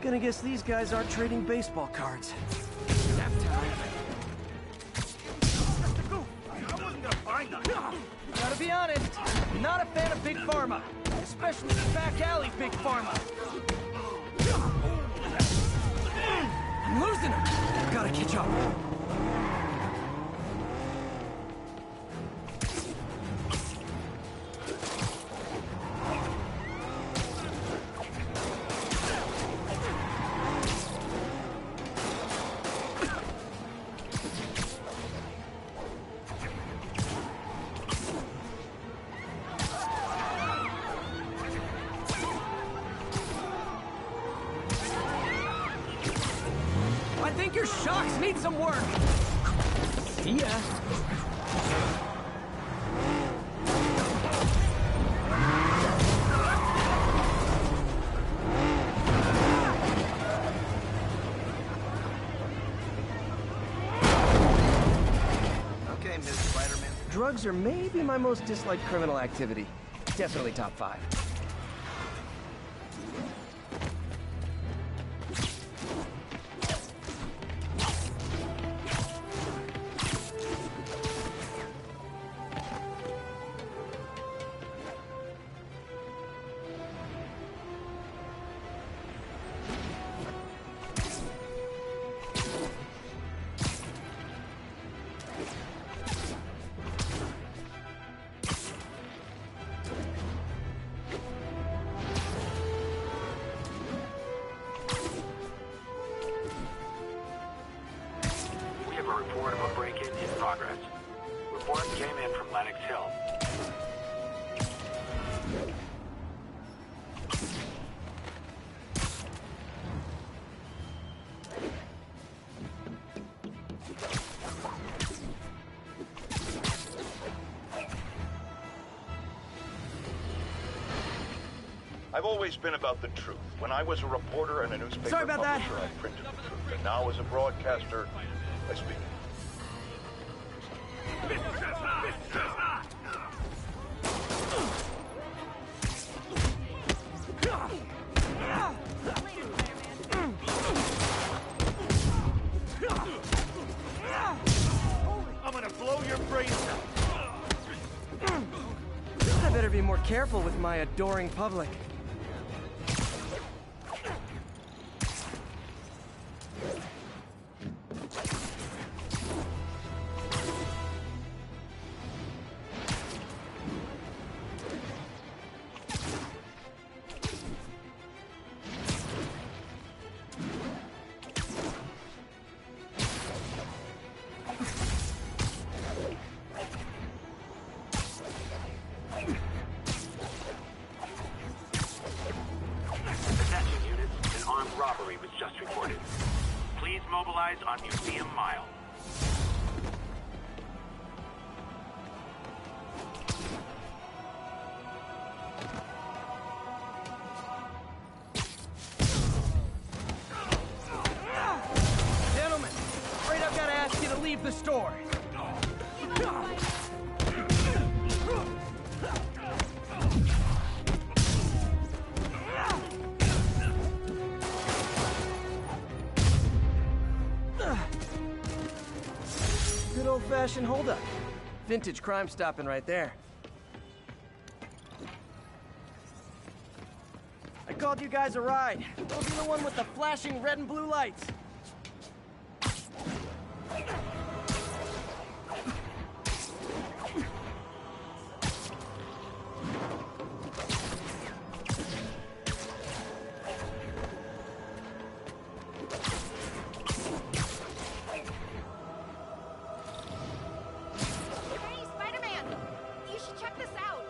Gonna guess these guys aren't trading baseball cards. Nap time. I wasn't gonna find them. Gotta be honest, not a fan of Big Pharma. Especially back alley Big Pharma. I'm losing him. Gotta catch up. I think your shocks need some work. See ya. Okay, Ms. Spider-Man. Drugs are maybe my most disliked criminal activity. Definitely top 5. Report of a break-in in progress. Report came in from Lenox Hill. I've always been about the truth. When I was a reporter and a newspaper Sorry about that. publisher, I printed the truth. And now as a broadcaster, I speak. I'm gonna blow your brains out. I better be more careful with my adoring public. Attention units, an armed robbery was just reported. Please mobilize on Museum Mile. Gentlemen, afraid I've got to ask you to leave the store. Good old-fashioned holdup. Vintage crime stopping right there. I called you guys a ride. Those are the one with the flashing red and blue lights. Hey, Spider-Man! You should check this out!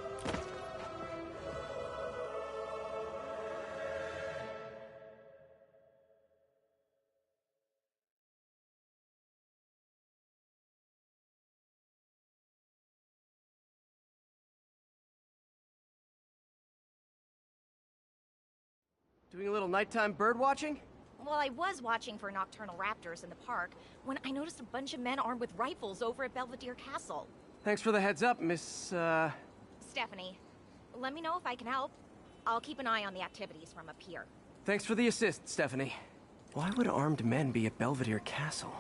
Doing a little nighttime bird watching? Well, I was watching for nocturnal raptors in the park when I noticed a bunch of men armed with rifles over at Belvedere Castle. Thanks for the heads up, Miss, Stephanie, let me know if I can help. I'll keep an eye on the activities from up here. Thanks for the assist, Stephanie. Why would armed men be at Belvedere Castle?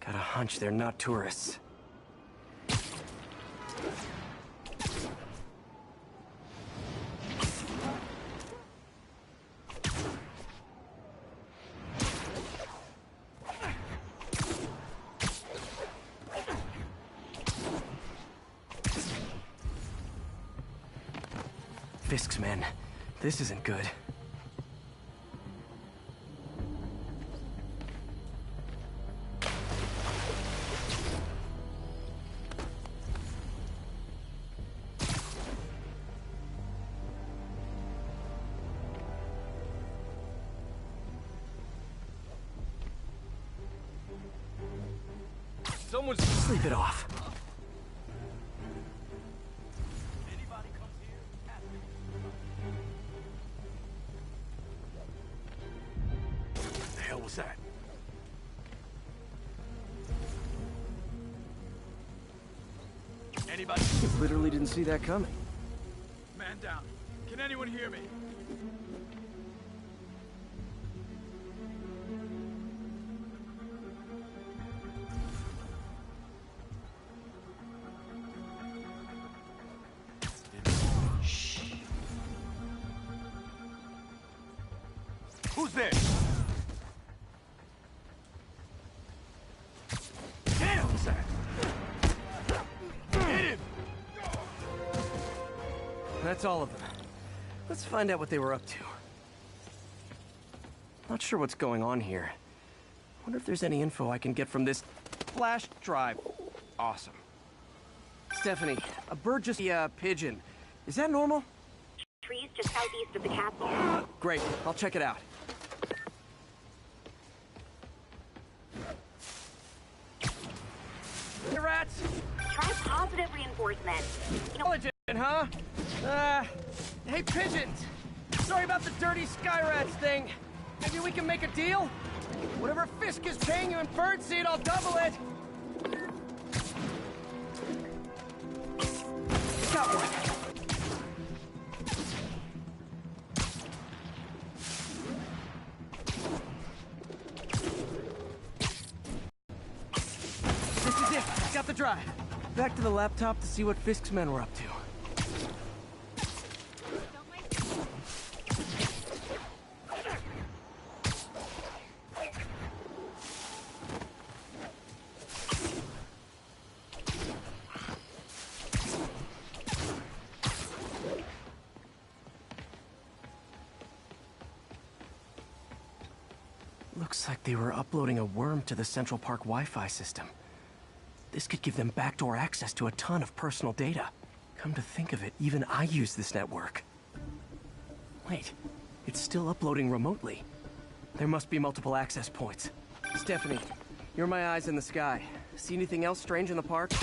Got a hunch they're not tourists. Fisk's men. This isn't good. Someone's... Sleep it off. Anybody comes here, the hell was that? Anybody? Literally didn't see that coming. Man down. Can anyone hear me? Who's there? Damn, what's that? Hit him! That's all of them. Let's find out what they were up to. Not sure what's going on here. Wonder if there's any info I can get from this flash drive. Awesome. Stephanie, a bird just pigeon. Is that normal? Trees just southeast of the castle. Great, I'll check it out. Hey, rats! Try positive reinforcement. You know, Leodjin, huh? Hey, pigeons! Sorry about the dirty sky rats thing. Maybe we can make a deal? Whatever Fisk is paying you in birdseed, I'll double it! Got one. This is it. Got the drive. Back to the laptop to see what Fisk's men were up to. Looks like they were uploading a worm to the Central Park Wi-Fi system. This could give them backdoor access to a ton of personal data. Come to think of it, even I use this network. Wait, it's still uploading remotely. There must be multiple access points. Stephanie, you're my eyes in the sky. See anything else strange in the park?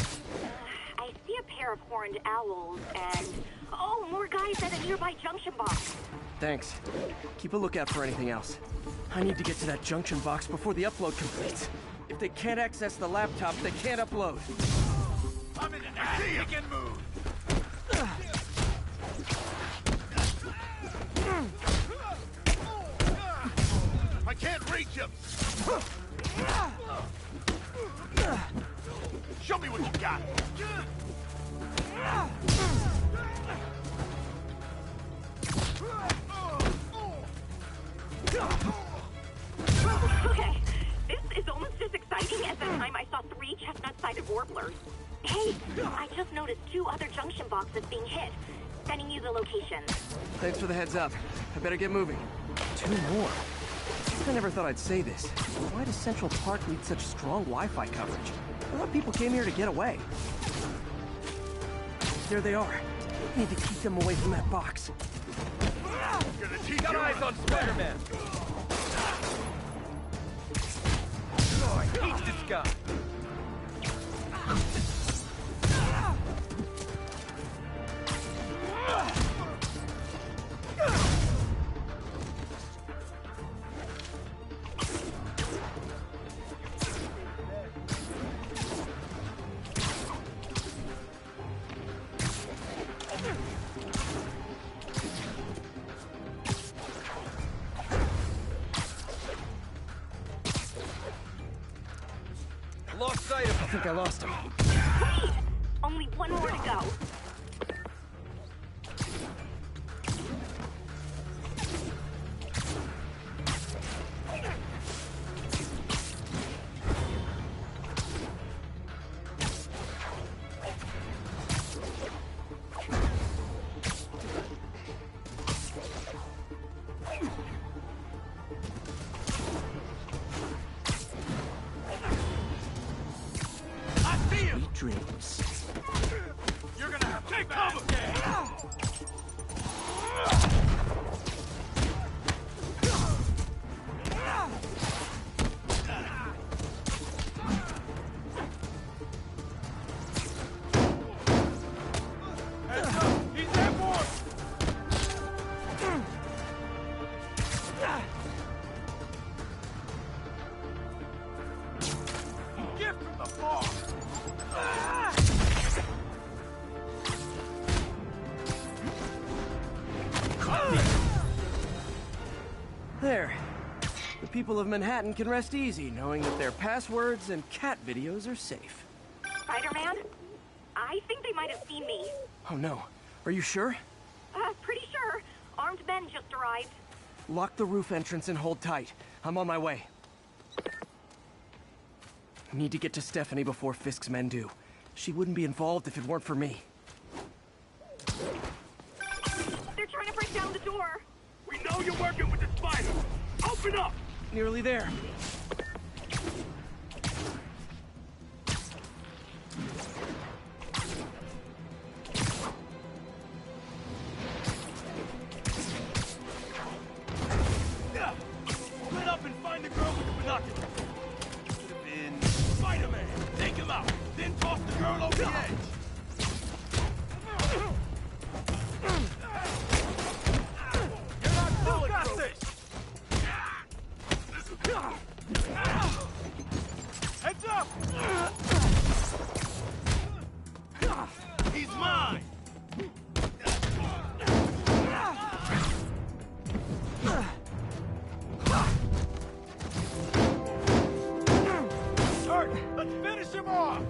I see a pair of horned owls and... Oh, more guys at a nearby junction box. Thanks. Keep a lookout for anything else. I need to get to that junction box before the upload completes. If they can't access the laptop, they can't upload. I'm in an act. He can move. I can't reach him. Show me what you got. Okay, this is almost as exciting as the time I saw 3 chestnut-sided warblers. Hey, I just noticed 2 other junction boxes being hit. Sending you the location. Thanks for the heads up. I better get moving. 2 more. I never thought I'd say this. Why does Central Park need such strong Wi-Fi coverage? I thought people came here to get away. There they are. Need to keep them away from that box. Got eyes on Spider-Man. Oh, I hate this guy. Lost sight of him. I think I lost him. Wait! Only 1 more to go. Dreams. You're gonna have to take cover. Heads up! He's airborne! Gift from the farm! There. The people of Manhattan can rest easy knowing that their passwords and cat videos are safe. Spider-Man? I think they might have seen me. Oh no. Are you sure? Pretty sure. Armed men just arrived. Lock the roof entrance and hold tight. I'm on my way. Need to get to Stephanie before Fisk's men do. She wouldn't be involved if it weren't for me. They're trying to break down the door. We know you're working with the spider. Open up! Nearly there. Split up and find the girl with the binoculars. Could have been Spider-Man. Take him out, then toss the girl over the edge. You're not bulletproof. Heads up! He's mine! Hurt! Let's finish him off!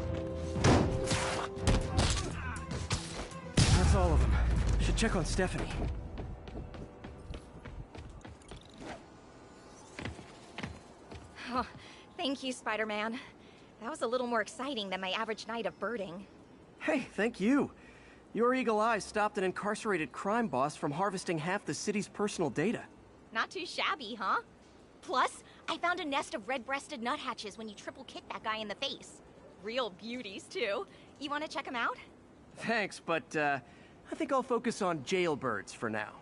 That's all of them. Should check on Stephanie. Oh, thank you, Spider-Man. That was a little more exciting than my average night of birding. Hey, thank you. Your eagle eyes stopped an incarcerated crime boss from harvesting half the city's personal data. Not too shabby, huh? Plus, I found a nest of red-breasted nuthatches when you triple kicked that guy in the face. Real beauties, too. You want to check them out? Thanks, but I think I'll focus on jailbirds for now.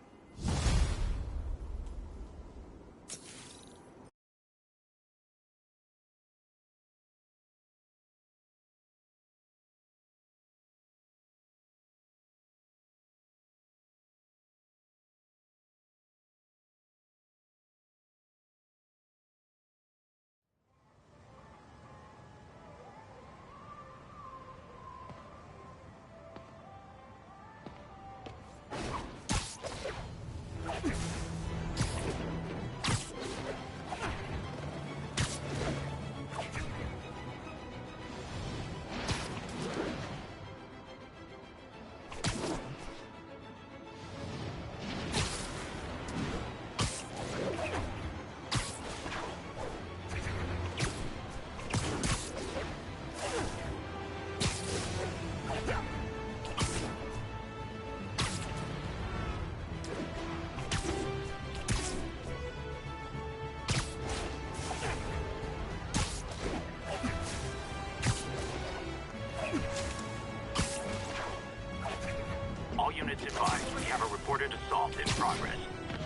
in progress.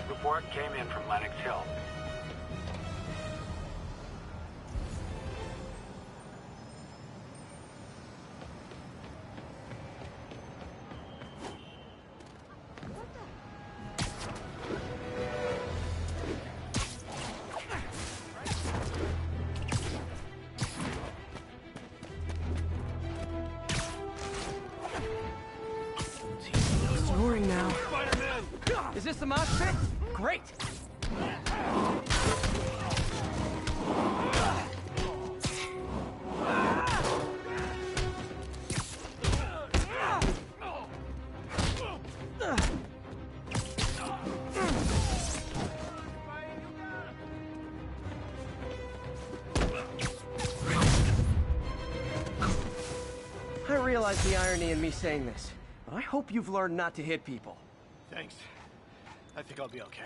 Report came in from Lenox Hill. Snoring now. Spider-Man! Is this the mosh pit? Great! I realize the irony in me saying this, but I hope you've learned not to hit people. Thanks. I think I'll be okay.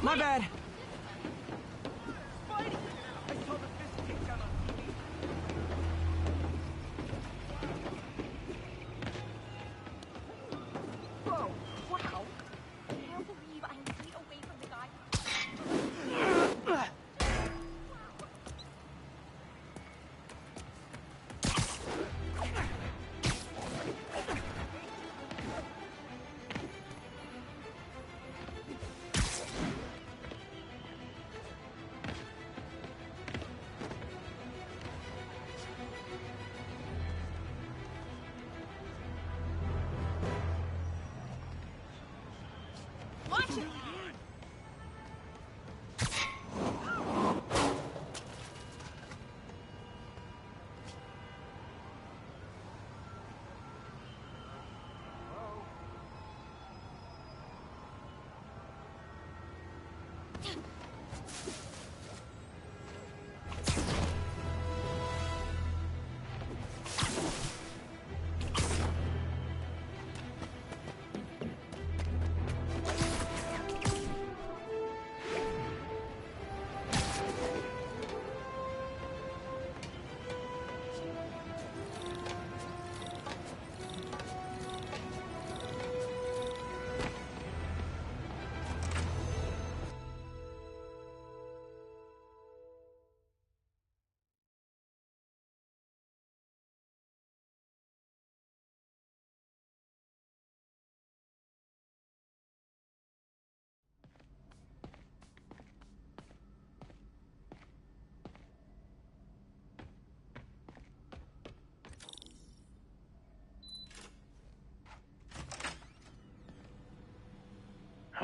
My bad. Whoa, wow. I can't believe I'm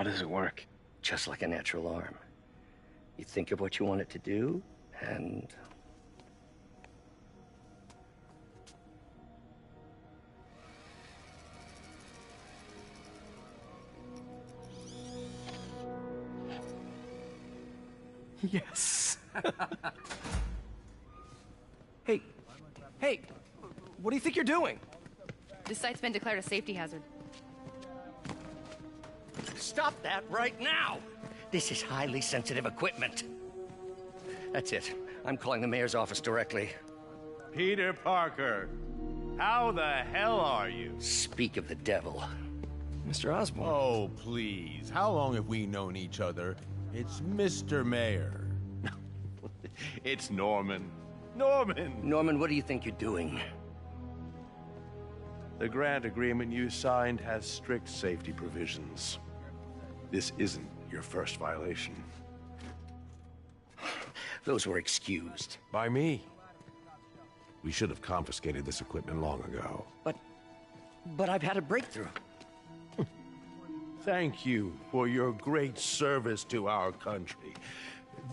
How does it work? Just like a natural arm. You think of what you want it to do, and... Yes. Hey, what do you think you're doing? This site's been declared a safety hazard. Stop that right now! This is highly sensitive equipment. That's it. I'm calling the mayor's office directly. Peter Parker, how the hell are you? Speak of the devil. Mr. Osborn. Oh, please. How long have we known each other? It's Mr. Mayor. It's Norman. Norman! Norman, what do you think you're doing? The grant agreement you signed has strict safety provisions. This isn't your first violation. Those were excused. By me. We should have confiscated this equipment long ago. But I've had a breakthrough. Thank you for your great service to our country.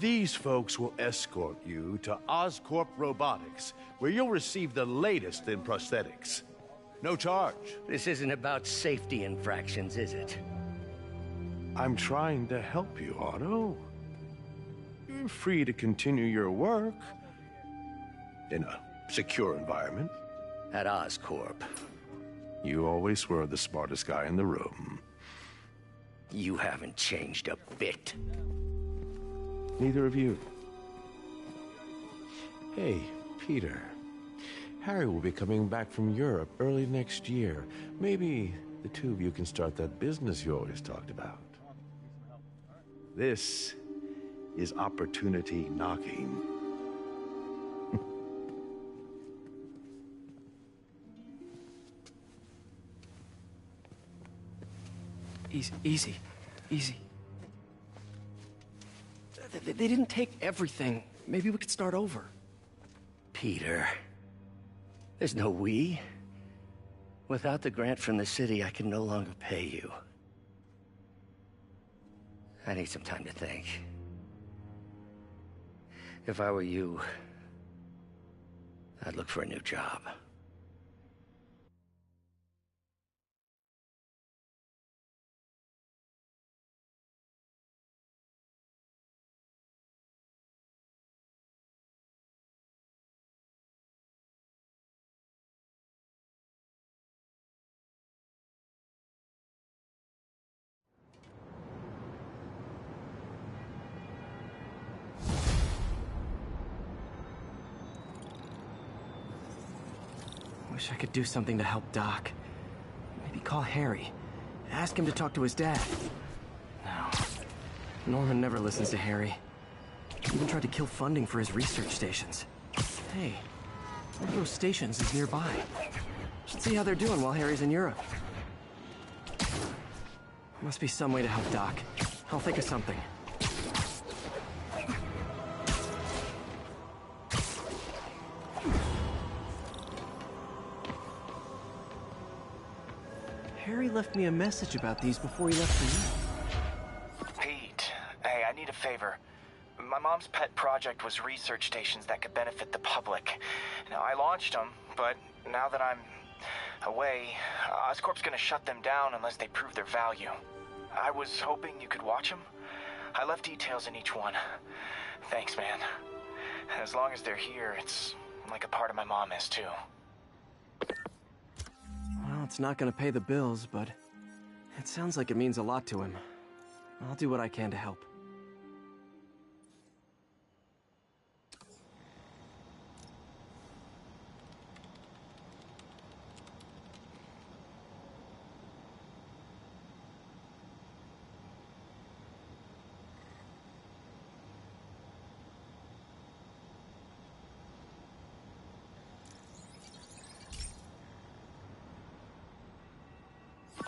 These folks will escort you to Oscorp Robotics, where you'll receive the latest in prosthetics. No charge. This isn't about safety infractions, is it? I'm trying to help you, Otto. You're free to continue your work in a secure environment. At Oscorp. You always were the smartest guy in the room. You haven't changed a bit. Neither of you. Hey, Peter. Harry will be coming back from Europe early next year. Maybe the two of you can start that business you always talked about. This is opportunity knocking. Easy. They didn't take everything. Maybe we could start over. Peter. There's no we. Without the grant from the city, I can no longer pay you. I need some time to think. If I were you, I'd look for a new job. Wish I could do something to help Doc. Maybe call Harry. Ask him to talk to his dad. No. Norman never listens to Harry. He even tried to kill funding for his research stations. Hey, one of those stations is nearby. Should see how they're doing while Harry's in Europe. Must be some way to help Doc. I'll think of something. Harry left me a message about these before he left for you. Pete, hey, I need a favor. My mom's pet project was research stations that could benefit the public. Now, I launched them, but now that I'm away, Oscorp's gonna shut them down unless they prove their value. I was hoping you could watch them. I left details in each one. Thanks, man. As long as they're here, it's like a part of my mom is, too. Well, it's not gonna pay the bills, but it sounds like it means a lot to him. I'll do what I can to help.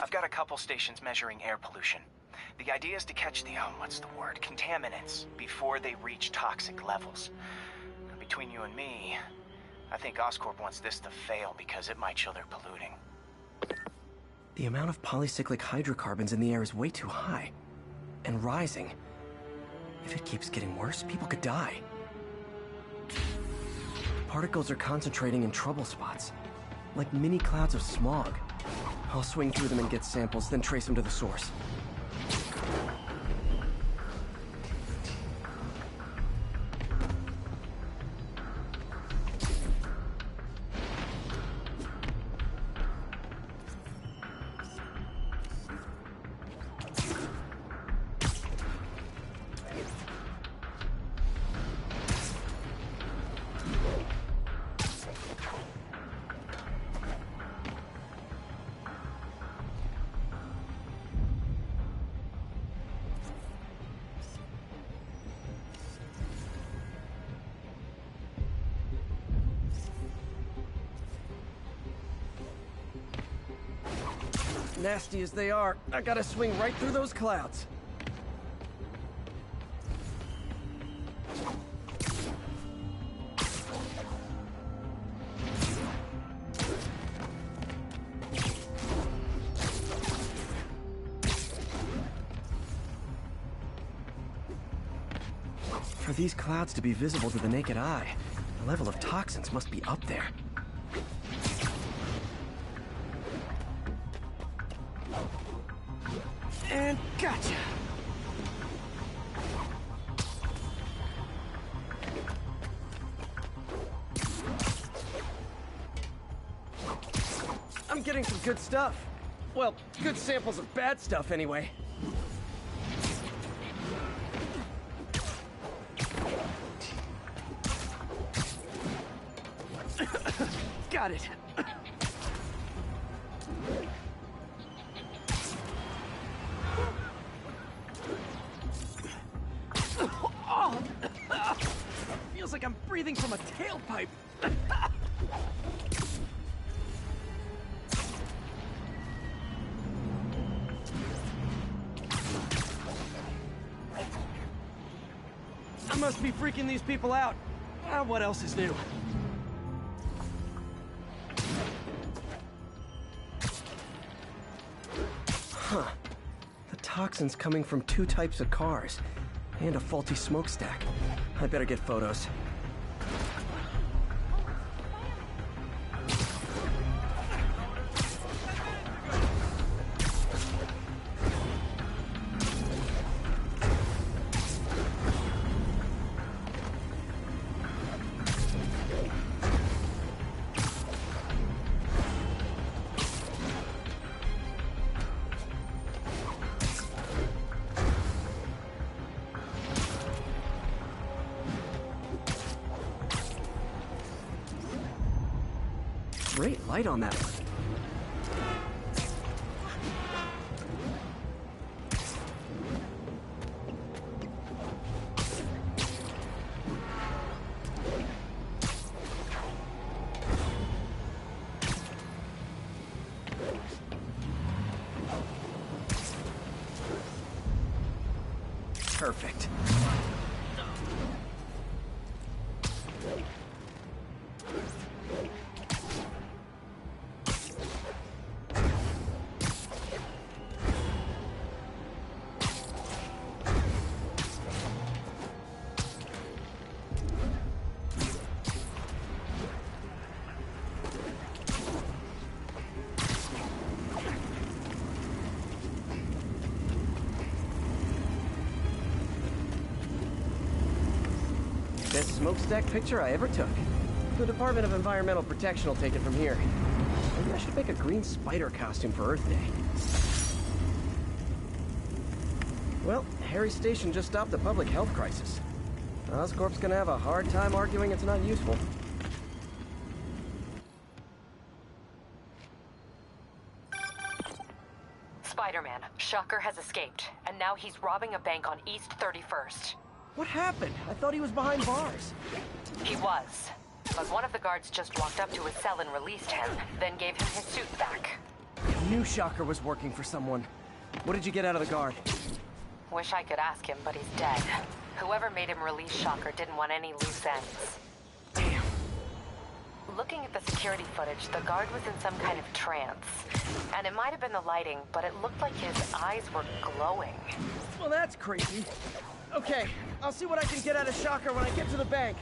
I've got a couple stations measuring air pollution. The idea is to catch the, contaminants before they reach toxic levels. Between you and me, I think Oscorp wants this to fail because it might show they're polluting. The amount of polycyclic hydrocarbons in the air is way too high. and rising. If it keeps getting worse, people could die. Particles are concentrating in trouble spots, like mini clouds of smog. I'll swing through them and get samples, then trace them to the source. Nasty as they are, I gotta swing right through those clouds. For these clouds to be visible to the naked eye, the level of toxins must be up there. And gotcha! I'm getting some good stuff. Well, good samples of bad stuff anyway. Got it. Feels like I'm breathing from a tailpipe. I must be freaking these people out. What else is new? Huh. The toxin's coming from 2 types of cars. And a faulty smokestack. I better get photos. Great light on that one. Perfect. Best smokestack picture I ever took. The Department of Environmental Protection will take it from here. Maybe I should make a green spider costume for Earth Day. Well, Harry Station just stopped a public health crisis. Oscorp's gonna have a hard time arguing it's not useful. Spider-Man, Shocker has escaped, and now he's robbing a bank on East 31st. What happened? I thought he was behind bars. He was. But one of the guards just walked up to his cell and released him, then gave him his suit back. I knew Shocker was working for someone. What did you get out of the guard? Wish I could ask him, but he's dead. Whoever made him release Shocker didn't want any loose ends. Damn. Looking at the security footage, the guard was in some kind of trance. And it might have been the lighting, but it looked like his eyes were glowing. Well, that's crazy. Okay, I'll see what I can get out of Shocker when I get to the bank.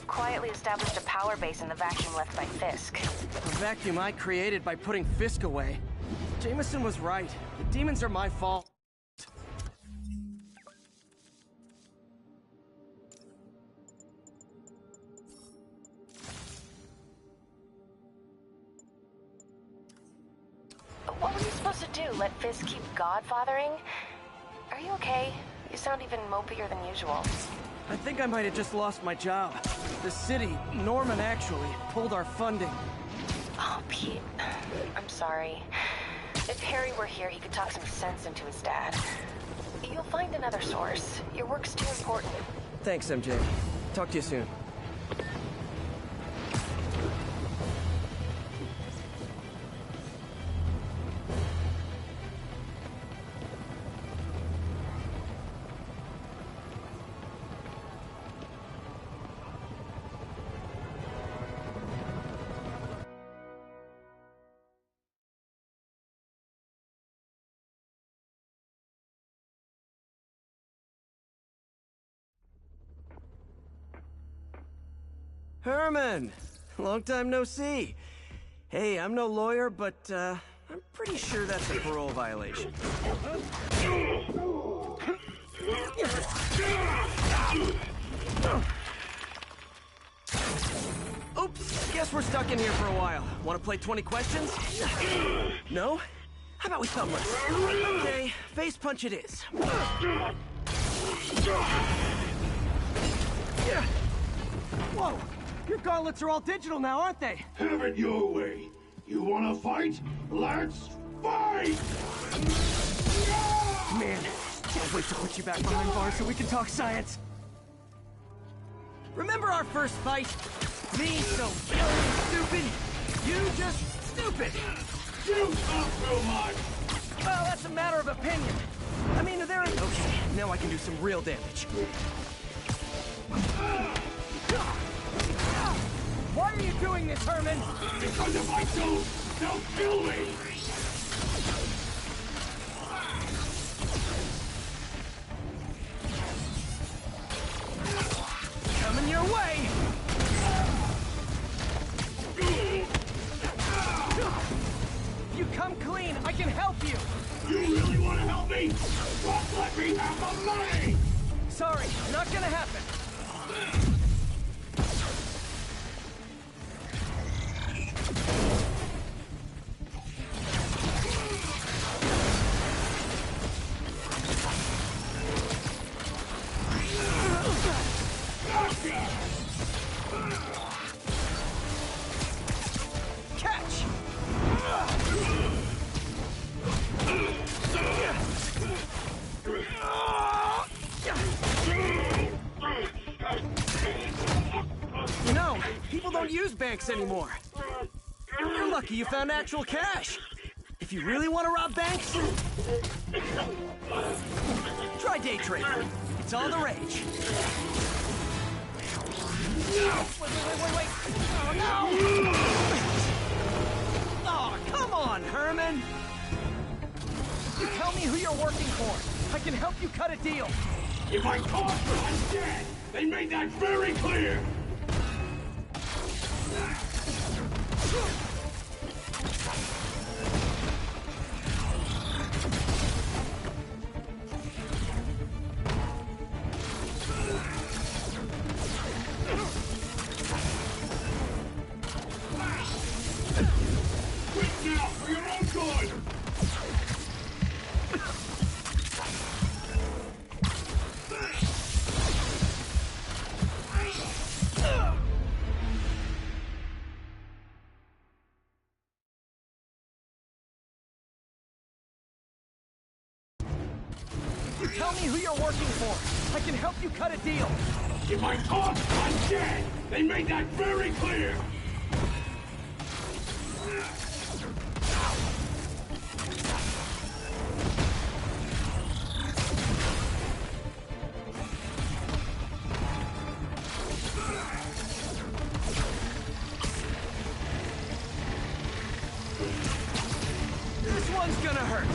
Quietly established a power base in the vacuum left by Fisk. A vacuum I created by putting Fisk away. Jameson was right. The demons are my fault. What were you supposed to do? Let Fisk keep godfathering? Are you okay? You sound even mopier than usual. I think I might have just lost my job. The city, Norman actually, pulled our funding. Oh, Pete. I'm sorry. If Harry were here, he could talk some sense into his dad. You'll find another source. Your work's too important. Thanks, MJ. Talk to you soon. Herman! Long time no see. Hey, I'm no lawyer, but, I'm pretty sure that's a parole violation. Oops, guess we're stuck in here for a while. Want to play 20 questions? No? How about we thumbless? Okay, face punch it is. Whoa! Your gauntlets are all digital now, aren't they? Have it your way. You wanna fight? Let's fight! Man, can't wait to put you back behind bars so we can talk science. Remember our first fight? Me so young and stupid, you just stupid. You talk too much! Well, that's a matter of opinion. I mean, there is... Okay, now I can do some real damage. Why are you doing this, Herman? Because if I don't, they'll kill me! mean I can help you! You really want to help me? Just let me have the money! Sorry, not gonna happen. Catch! You know, people don't use banks anymore. You're lucky you found actual cash. If you really want to rob banks, try day trading. It's all the rage. Wait. Oh, no! Oh, come on, Herman! You tell me who you're working for. I can help you cut a deal. If I talk, I'm dead! They made that very clear! Quit now, for your own good! You tell me who you're working for. I can help you cut a deal. If I talk, I'm dead! They made that very clear! This one's gonna hurt.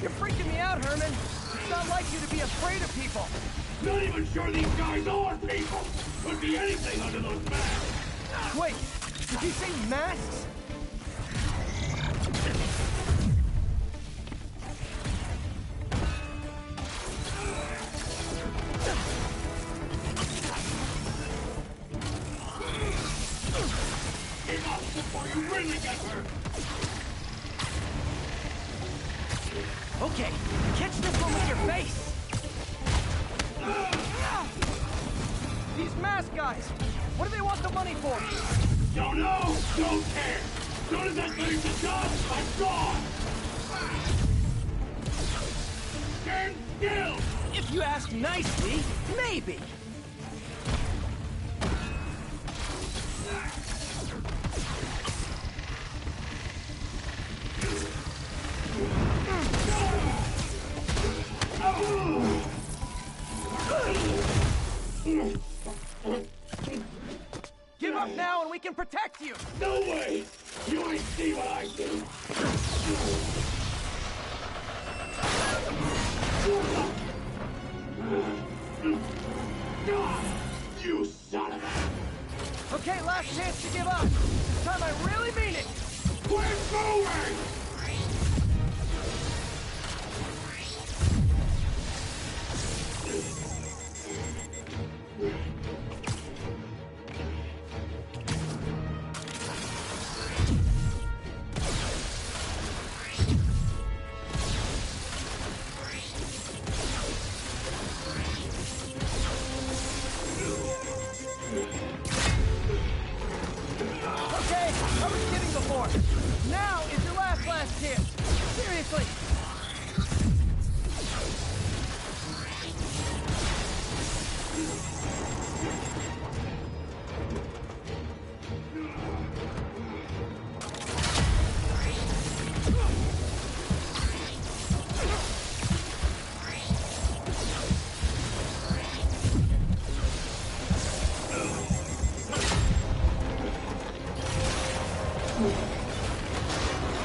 You're freaking me out, Herman. It's not like you to be afraid of people. Not even sure these guys are people! Could be anything under those masks! Wait, did you say masks? Get up before you really get hurt! Okay, catch this one with your face. These mask guys, what do they want the money for? Don't know, don't care! As soon as I finish the job, I'm gone! Stand still! If you ask nicely, maybe. Give up now and we can protect you! No way! You ain't see what I do! You son of a... Okay, last chance to give up. This time I really mean it! Quit moving! Okay, I was kidding before. Now is your last chance. Seriously.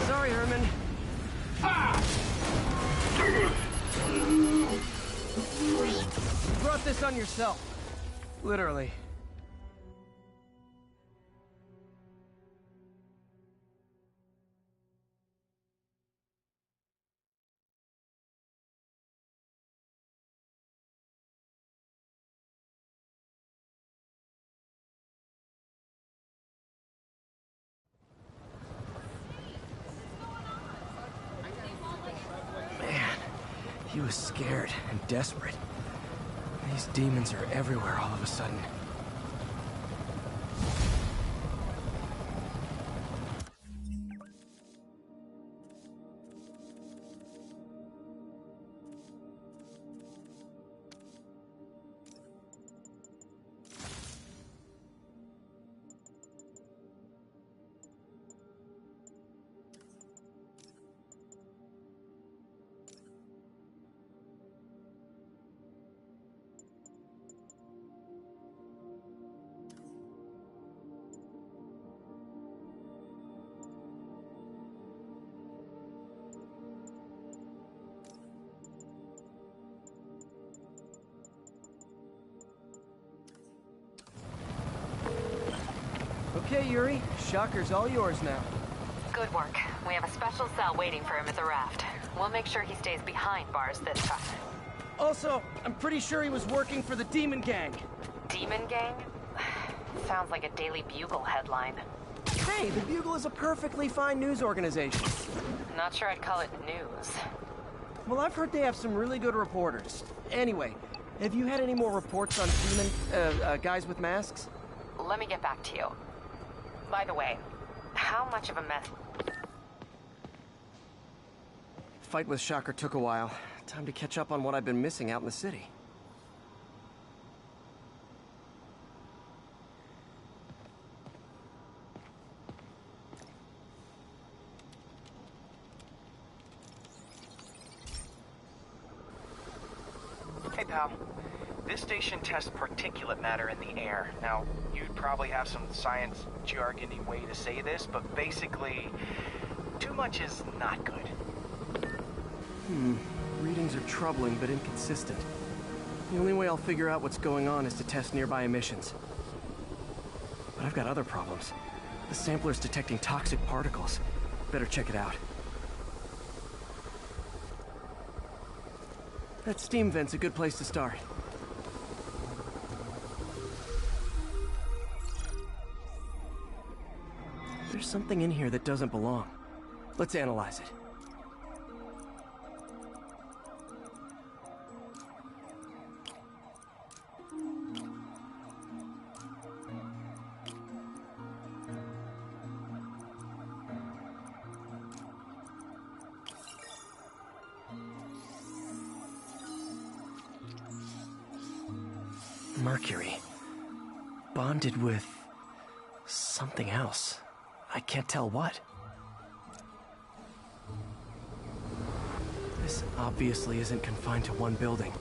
Sorry, Herman. You brought this on yourself. Literally. He was scared and desperate. These demons are everywhere all of a sudden. Okay, Yuri. Shocker's all yours now. Good work. We have a special cell waiting for him at the raft. We'll make sure he stays behind bars this time. Also, I'm pretty sure he was working for the Demon Gang. Demon Gang? Sounds like a Daily Bugle headline. Hey, the Bugle is a perfectly fine news organization. Not sure I'd call it news. Well, I've heard they have some really good reporters. Anyway, have you had any more reports on demon, guys with masks? Let me get back to you. By the way, how much of a mess... Fight with Shocker took a while. Time to catch up on what I've been missing out in the city. Hey, pal. This station tests particulate matter in the air. Now, you'd probably have some science jargony way to say this, but basically, too much is not good. Readings are troubling but inconsistent. The only way I'll figure out what's going on is to test nearby emissions. But I've got other problems. The sampler's detecting toxic particles. Better check it out. That steam vent's a good place to start. There's something in here that doesn't belong. Let's analyze it. Mercury. Bonded with something else. I can't tell what. This obviously isn't confined to one building.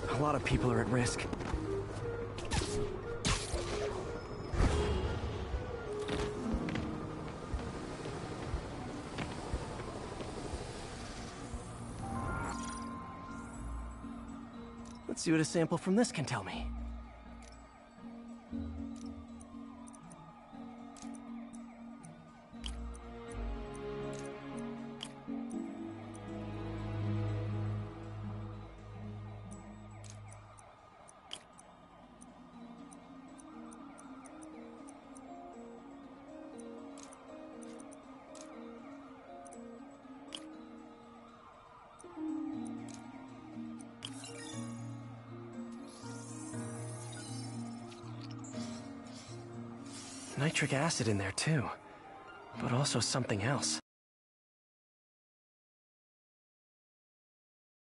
A lot of people are at risk. Let's see what a sample from this can tell me. Nitric acid in there too, but also something else.